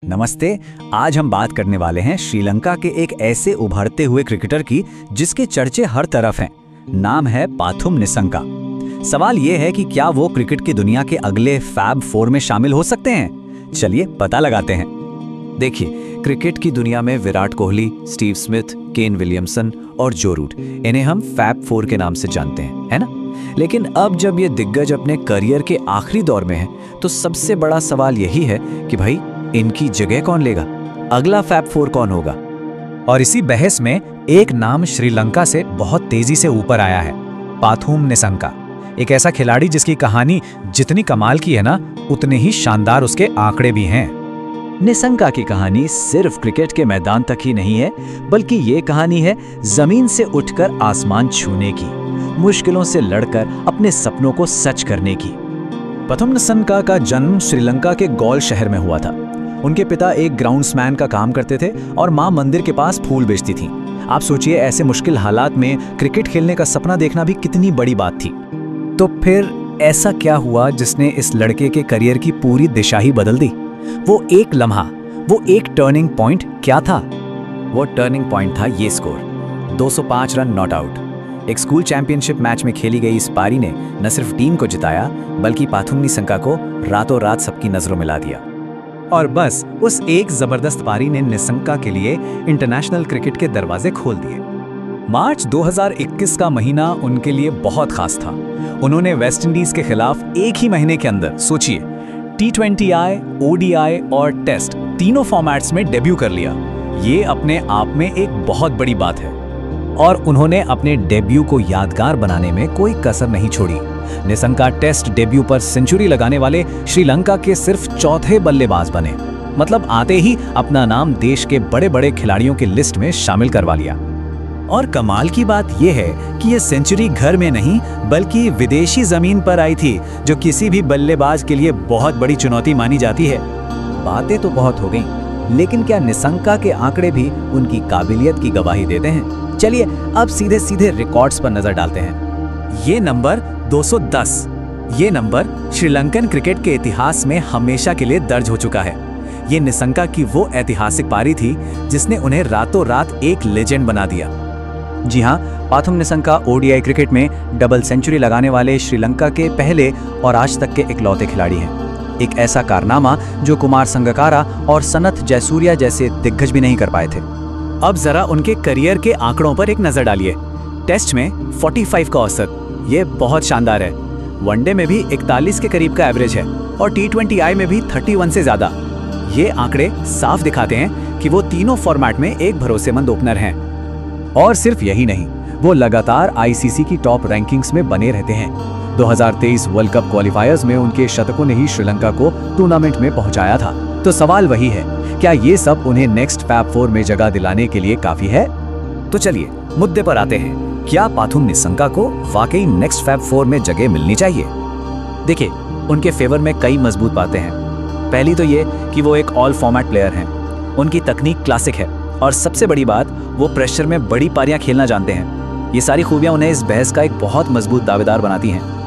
नमस्ते। आज हम बात करने वाले हैं श्रीलंका के एक ऐसे उभरते हुए क्रिकेटर की जिसके चर्चे हर तरफ हैं। नाम है पाथुम निसंका। सवाल ये है कि क्या वो क्रिकेट की दुनिया के अगले फैब फोर में शामिल हो सकते हैं? चलिए पता लगाते हैं। देखिए, क्रिकेट की दुनिया में Virat Kohli, Steve Smith, Kane Williamson और जो रूट, इन्हें हम फैब फोर के नाम से जानते हैं, है ना? लेकिन अब जब ये दिग्गज अपने करियर के आखिरी दौर में हैं, तो सबसे बड़ा सवाल यही है कि भाई इनकी जगह कौन लेगा? अगला फैब फोर कौन होगा? और इसी बहस में एक नाम श्रीलंका से बहुत तेजी से ऊपर आया है, पाथुम निसंका। एक ऐसा खिलाड़ी जिसकी कहानी जितनी कमाल की है ना, उतने ही शानदार उसके आंकड़े भी हैं। निसंका की कहानी सिर्फ क्रिकेट के मैदान तक ही नहीं है, बल्कि ये कहानी है जमीन से उठकर आसमान छूने की, मुश्किलों से लड़कर अपने सपनों को सच करने की। पाथुम निसंका का जन्म श्रीलंका के गौल शहर में हुआ था। उनके पिता एक ग्राउंड्समैन का काम करते थे और मां मंदिर के पास फूल बेचती थीं। आप सोचिए, ऐसे मुश्किल हालात में क्रिकेट खेलने का सपना देखना भी कितनी बड़ी बात थी। तो फिर ऐसा क्या हुआ जिसने इस लड़के के करियर की पूरी दिशा ही बदल दी? वो एक लम्हा, वो एक टर्निंग पॉइंट क्या था? वो टर्निंग पॉइंट था ये स्कोर, 205 रन नॉट आउट। एक स्कूल चैंपियनशिप मैच में खेली गई इस पारी ने न सिर्फ टीम को जिताया, बल्कि पाथुम निसंका को रातों रात सबकी नजरों में ला दिया। और बस उस एक जबरदस्त पारी ने निसंका के लिए इंटरनेशनल क्रिकेट के दरवाजे खोल दिए। मार्च 2021 का महीना उनके लिए बहुत खास था। उन्होंने वेस्टइंडीज के खिलाफ एक ही महीने के अंदर, सोचिए, T20I, ODI और टेस्ट तीनों फॉर्मेट्स में डेब्यू कर लिया। ये अपने आप में एक बहुत बड़ी बात है। और उन्होंने अपने डेब्यू को यादगार बनाने में कोई कसर नहीं छोड़ी। निसंका टेस्ट डेब्यू पर सेंचुरी लगाने वाले श्रीलंका के सिर्फ चौथे बल्लेबाज बने। मतलब आते ही अपना नाम देश के बड़े बड़े खिलाड़ियों की लिस्ट में शामिल करवा लिया। और कमाल की बात यह है कि यह सेंचुरी घर में नहीं, बल्कि विदेशी जमीन पर आई थी, जो किसी भी बल्लेबाज के लिए बहुत बड़ी चुनौती मानी जाती है। बातें तो बहुत हो गईं, लेकिन क्या निसंका के आंकड़े भी उनकी काबिलियत की गवाही देते हैं? चलिए अब सीधे सीधे रिकॉर्ड्स पर नजर डालते हैं। ये नंबर 210, ये नंबर श्रीलंकन क्रिकेट के इतिहास में हमेशा के लिए दर्ज हो चुका है। ये निसंका की वो ऐतिहासिक पारी थी जिसने उन्हें रातों रात एक लेजेंड बना दिया। जी हाँ, पाथुम निसंका ODI क्रिकेट में डबल सेंचुरी लगाने वाले श्रीलंका के पहले और आज तक के इकलौते खिलाड़ी हैं। एक ऐसा कारनामा जो कुमार संगकारा और सनथ जयसूर्या जैसे दिग्गज भी नहीं कर पाए थे। अब जरा उनके करियर के आंकड़ों पर एक नजर डालिए। टेस्ट में 45 का औसत, ये बहुत शानदार है। वनडे में भी 41 के करीब का एवरेज है और T20I में भी 31 से ज्यादा। ये आंकड़े साफ दिखाते हैं कि वो तीनों फॉर्मेट में एक भरोसेमंद ओपनर हैं। और सिर्फ यही नहीं, वो लगातार ICC की टॉप रैंकिंग्स में बने रहते हैं। 2023 वर्ल्ड कप क्वालिफायर्स में उनके शतकों ने ही श्रीलंका को टूर्नामेंट में पहुंचाया था। तो सवाल वही है, क्या ये सब उन्हें नेक्स्ट फैब फोर में जगह दिलाने के लिए काफी है? तो चलिए मुद्दे पर आते हैं। क्या पाथुम निसंका को वाकई नेक्स्ट फैब फोर में जगह मिलनी चाहिए? देखिए, उनके फेवर में कई मजबूत बातें हैं। पहली तो ये कि वो एक ऑल फॉर्मेट प्लेयर हैं। उनकी तकनीक क्लासिक है और सबसे बड़ी बात, वो प्रेशर में बड़ी पारियां खेलना जानते हैं। ये सारी खूबियां उन्हें इस बहस का एक बहुत मजबूत दावेदार बनाती हैं।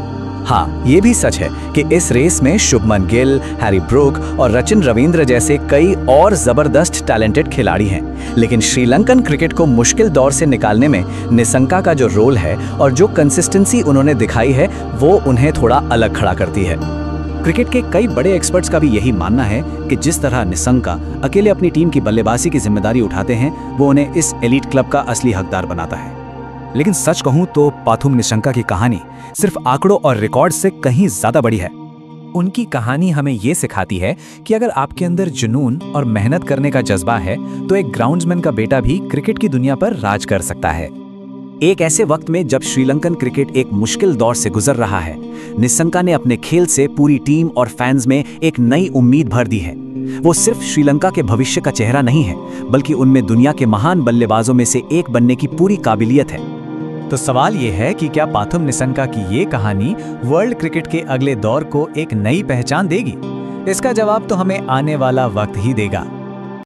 हाँ, ये भी सच है कि इस रेस में शुभमन गिल, हैरी ब्रूक और रचिन रविंद्र जैसे कई और जबरदस्त टैलेंटेड खिलाड़ी हैं। लेकिन श्रीलंकन क्रिकेट को मुश्किल दौर से निकालने में निसंका का जो रोल है और जो कंसिस्टेंसी उन्होंने दिखाई है, वो उन्हें थोड़ा अलग खड़ा करती है। क्रिकेट के कई बड़े एक्सपर्ट्स का भी यही मानना है कि जिस तरह निसंका अकेले अपनी टीम की बल्लेबाजी की जिम्मेदारी उठाते हैं, वो उन्हें इस एलीट क्लब का असली हकदार बनाता है। लेकिन सच कहूं तो पाथुम निसंका की कहानी सिर्फ आंकड़ों और रिकॉर्ड से कहीं ज्यादा बड़ी है। उनकी कहानी हमें ये सिखाती है कि अगर आपके अंदर जुनून और मेहनत करने का जज्बा है, तो एक ग्राउंड्समैन का बेटा भी क्रिकेट की दुनिया पर राज कर सकता है। एक ऐसे वक्त में जब श्रीलंकन क्रिकेट एक मुश्किल दौर से गुजर रहा है, निसंका ने अपने खेल से पूरी टीम और फैंस में एक नई उम्मीद भर दी है। वो सिर्फ श्रीलंका के भविष्य का चेहरा नहीं है, बल्कि उनमें दुनिया के महान बल्लेबाजों में से एक बनने की पूरी काबिलियत है। तो सवाल ये है कि क्या पाथुम निसंका की ये कहानी वर्ल्ड क्रिकेट के अगले दौर को एक नई पहचान देगी? इसका जवाब तो हमें आने वाला वक्त ही देगा।